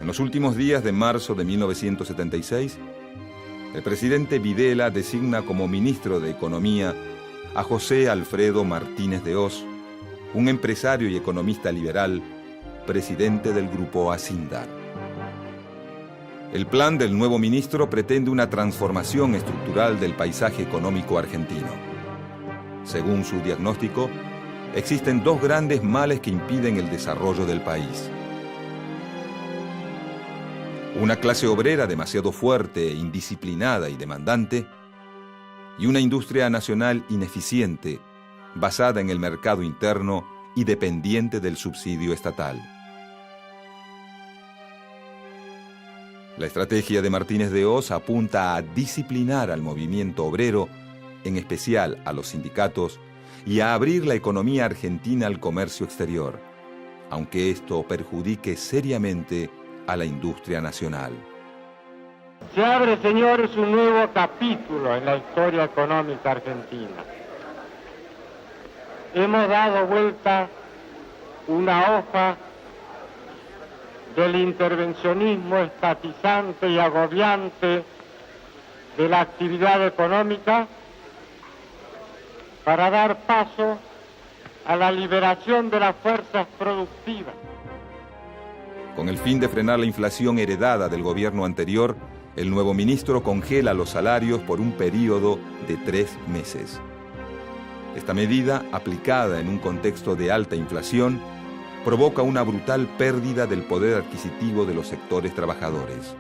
En los últimos días de marzo de 1976, el presidente Videla designa como ministro de Economía a José Alfredo Martínez de Hoz, un empresario y economista liberal, presidente del grupo Acindar. El plan del nuevo ministro pretende una transformación estructural del paisaje económico argentino. Según su diagnóstico, existen dos grandes males que impiden el desarrollo del país. Una clase obrera demasiado fuerte, indisciplinada y demandante, y una industria nacional ineficiente, basada en el mercado interno y dependiente del subsidio estatal. La estrategia de Martínez de Hoz apunta a disciplinar al movimiento obrero, en especial a los sindicatos, y a abrir la economía argentina al comercio exterior, aunque esto perjudique seriamente a la industria nacional. Se abre, señores, un nuevo capítulo en la historia económica argentina. Hemos dado vuelta una hoja del intervencionismo estatizante y agobiante de la actividad económica para dar paso a la liberación de las fuerzas productivas. Con el fin de frenar la inflación heredada del gobierno anterior, el nuevo ministro congela los salarios por un período de 3 meses. Esta medida, aplicada en un contexto de alta inflación, provoca una brutal pérdida del poder adquisitivo de los sectores trabajadores.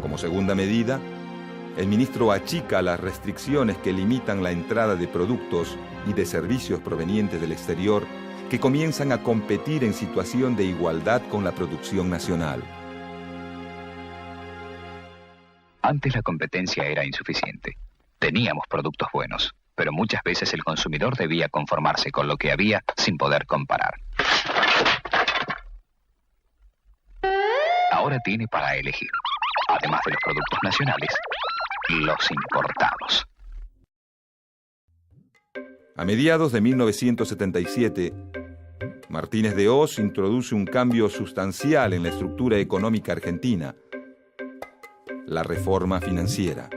Como segunda medida, el ministro achica las restricciones que limitan la entrada de productos y de servicios provenientes del exterior que comienzan a competir en situación de igualdad con la producción nacional. Antes la competencia era insuficiente. Teníamos productos buenos, pero muchas veces el consumidor debía conformarse con lo que había sin poder comparar. Ahora tiene para elegir, además de los productos nacionales, los importados. A mediados de 1977, Martínez de Hoz introduce un cambio sustancial en la estructura económica argentina, la reforma financiera.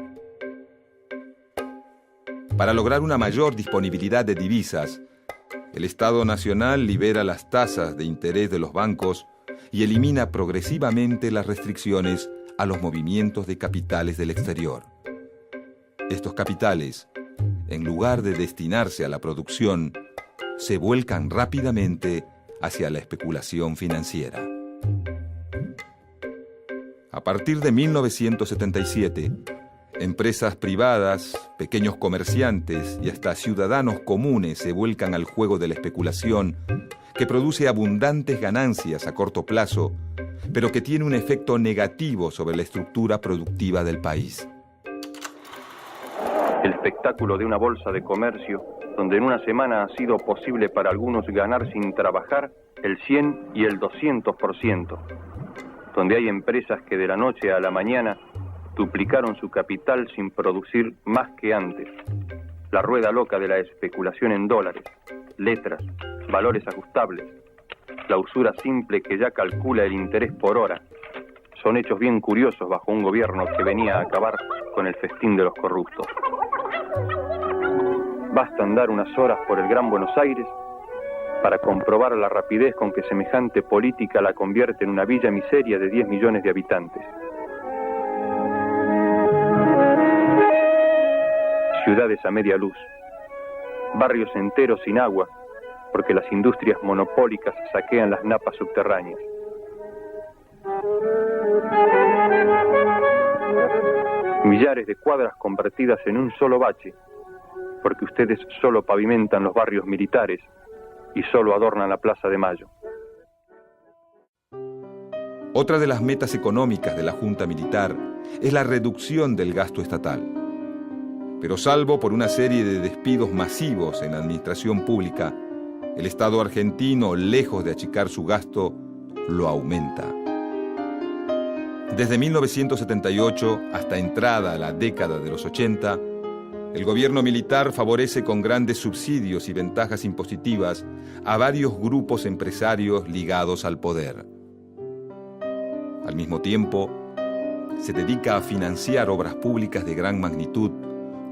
Para lograr una mayor disponibilidad de divisas, el Estado Nacional libera las tasas de interés de los bancos y elimina progresivamente las restricciones a los movimientos de capitales del exterior. Estos capitales, en lugar de destinarse a la producción, se vuelcan rápidamente hacia la especulación financiera. A partir de 1977, empresas privadas, pequeños comerciantes y hasta ciudadanos comunes se vuelcan al juego de la especulación, que produce abundantes ganancias a corto plazo, pero que tiene un efecto negativo sobre la estructura productiva del país. El espectáculo de una bolsa de comercio, donde en una semana ha sido posible para algunos ganar sin trabajar el 100 y el 200%, donde hay empresas que de la noche a la mañana duplicaron su capital sin producir más que antes. La rueda loca de la especulación en dólares, letras, valores ajustables, la usura simple que ya calcula el interés por hora, son hechos bien curiosos bajo un gobierno que venía a acabar con el festín de los corruptos. Basta andar unas horas por el Gran Buenos Aires para comprobar la rapidez con que semejante política la convierte en una villa miseria de 10 millones de habitantes. Ciudades a media luz, barrios enteros sin agua, porque las industrias monopólicas saquean las napas subterráneas. Millares de cuadras convertidas en un solo bache, porque ustedes solo pavimentan los barrios militares y solo adornan la Plaza de Mayo. Otra de las metas económicas de la Junta Militar es la reducción del gasto estatal. Pero salvo por una serie de despidos masivos en la administración pública, el Estado argentino, lejos de achicar su gasto, lo aumenta. Desde 1978 hasta entrada a la década de los 80, el gobierno militar favorece con grandes subsidios y ventajas impositivas a varios grupos empresarios ligados al poder. Al mismo tiempo, se dedica a financiar obras públicas de gran magnitud,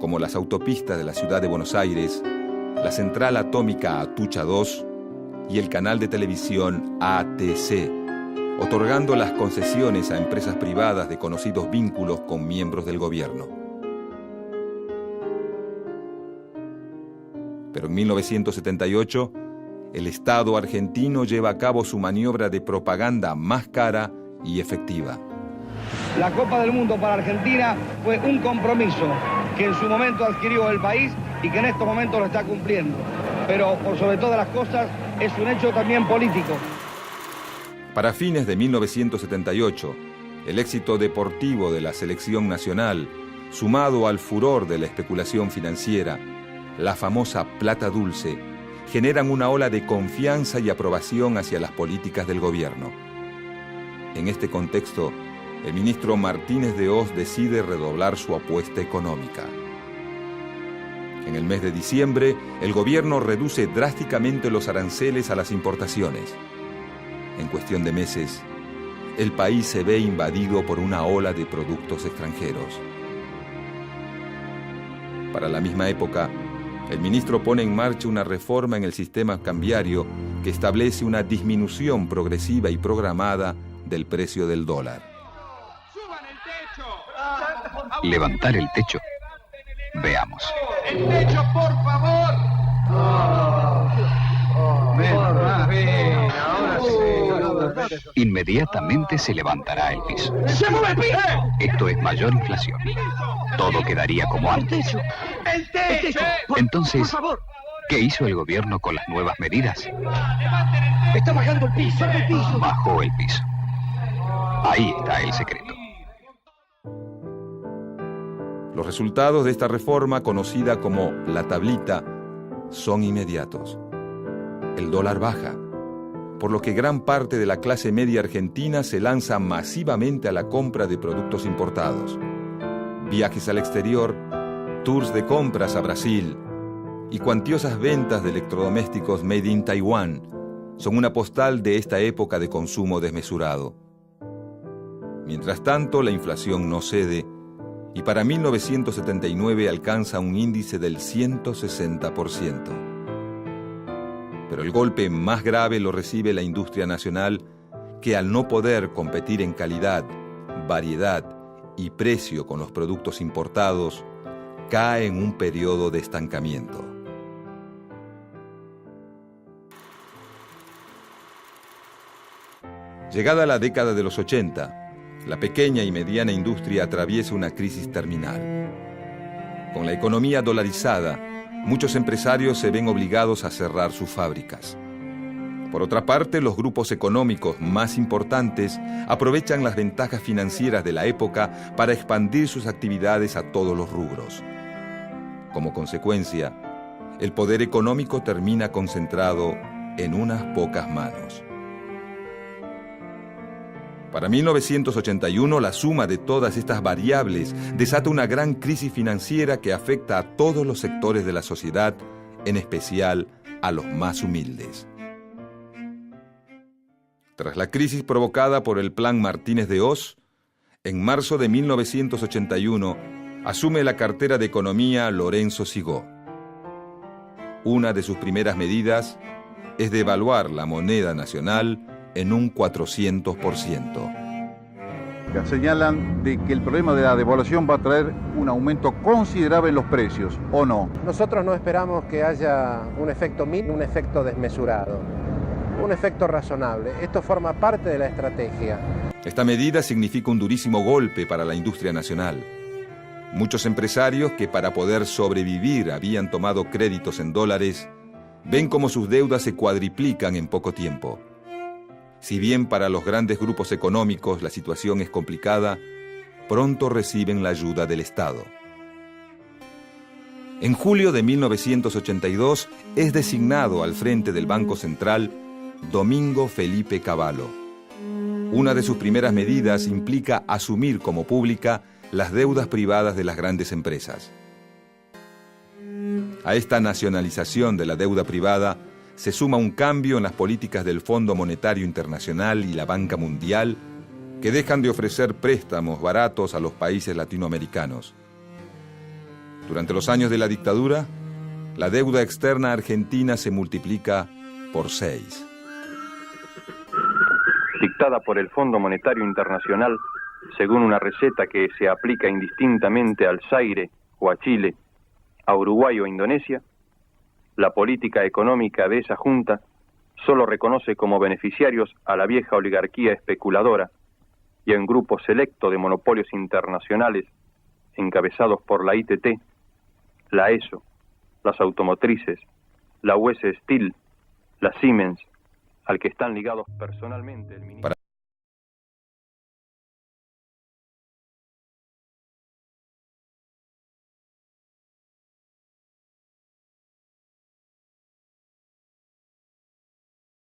como las autopistas de la ciudad de Buenos Aires, la central atómica Atucha II y el canal de televisión ATC, otorgando las concesiones a empresas privadas de conocidos vínculos con miembros del gobierno. Pero en 1978, el Estado argentino lleva a cabo su maniobra de propaganda más cara y efectiva. La Copa del Mundo para Argentina fue un compromiso que en su momento adquirió el país y que en estos momentos lo está cumpliendo. Pero por sobre todas las cosas es un hecho también político. Para fines de 1978, el éxito deportivo de la selección nacional, sumado al furor de la especulación financiera, la famosa plata dulce, generan una ola de confianza y aprobación hacia las políticas del gobierno. En este contexto, el ministro Martínez de Hoz decide redoblar su apuesta económica. En el mes de diciembre, el gobierno reduce drásticamente los aranceles a las importaciones. En cuestión de meses, el país se ve invadido por una ola de productos extranjeros. Para la misma época, el ministro pone en marcha una reforma en el sistema cambiario que establece una disminución progresiva y programada del precio del dólar. ¿Levantar el techo? Veamos. ¡El techo, por favor! Inmediatamente se levantará el piso. ¡Se mueve el piso! Esto es mayor inflación. Todo quedaría como antes. ¡El techo! Entonces, por favor. ¿qué hizo el gobierno con las nuevas medidas? Está bajando el piso, Bajó el piso. Ahí está el secreto. Los resultados de esta reforma, conocida como la tablita, son inmediatos. El dólar baja, por lo que gran parte de la clase media argentina se lanza masivamente a la compra de productos importados. Viajes al exterior, tours de compras a Brasil y cuantiosas ventas de electrodomésticos made in Taiwán son una postal de esta época de consumo desmesurado. Mientras tanto, la inflación no cede y para 1979 alcanza un índice del 160%. Pero el golpe más grave lo recibe la industria nacional, que al no poder competir en calidad, variedad y precio con los productos importados, cae en un periodo de estancamiento. Llegada la década de los 80, la pequeña y mediana industria atraviesa una crisis terminal. Con la economía dolarizada, muchos empresarios se ven obligados a cerrar sus fábricas. Por otra parte, los grupos económicos más importantes aprovechan las ventajas financieras de la época para expandir sus actividades a todos los rubros. Como consecuencia, el poder económico termina concentrado en unas pocas manos. Para 1981, la suma de todas estas variables desata una gran crisis financiera que afecta a todos los sectores de la sociedad, en especial a los más humildes. Tras la crisis provocada por el Plan Martínez de Hoz, en marzo de 1981 asume la cartera de Economía Lorenzo Sigó. Una de sus primeras medidas es devaluar la moneda nacional en un 400%. Señalan de que el problema de la devaluación va a traer un aumento considerable en los precios, ¿o no? Nosotros no esperamos que haya un efecto mínimo, un efecto desmesurado, un efecto razonable. Esto forma parte de la estrategia. Esta medida significa un durísimo golpe para la industria nacional. Muchos empresarios que para poder sobrevivir habían tomado créditos en dólares, ven cómo sus deudas se cuadriplican en poco tiempo. Si bien para los grandes grupos económicos la situación es complicada, pronto reciben la ayuda del Estado. En julio de 1982 es designado al frente del Banco Central Domingo Felipe Cavallo. Una de sus primeras medidas implica asumir como pública las deudas privadas de las grandes empresas. A esta nacionalización de la deuda privada se suma un cambio en las políticas del Fondo Monetario Internacional y la Banca Mundial que dejan de ofrecer préstamos baratos a los países latinoamericanos. Durante los años de la dictadura, la deuda externa argentina se multiplica por 6. Dictada por el Fondo Monetario Internacional, según una receta que se aplica indistintamente al Zaire o a Chile, a Uruguay o Indonesia, la política económica de esa junta solo reconoce como beneficiarios a la vieja oligarquía especuladora y a un grupo selecto de monopolios internacionales encabezados por la ITT, la ESO, las automotrices, la US Steel, la Siemens, al que están ligados personalmente el ministro.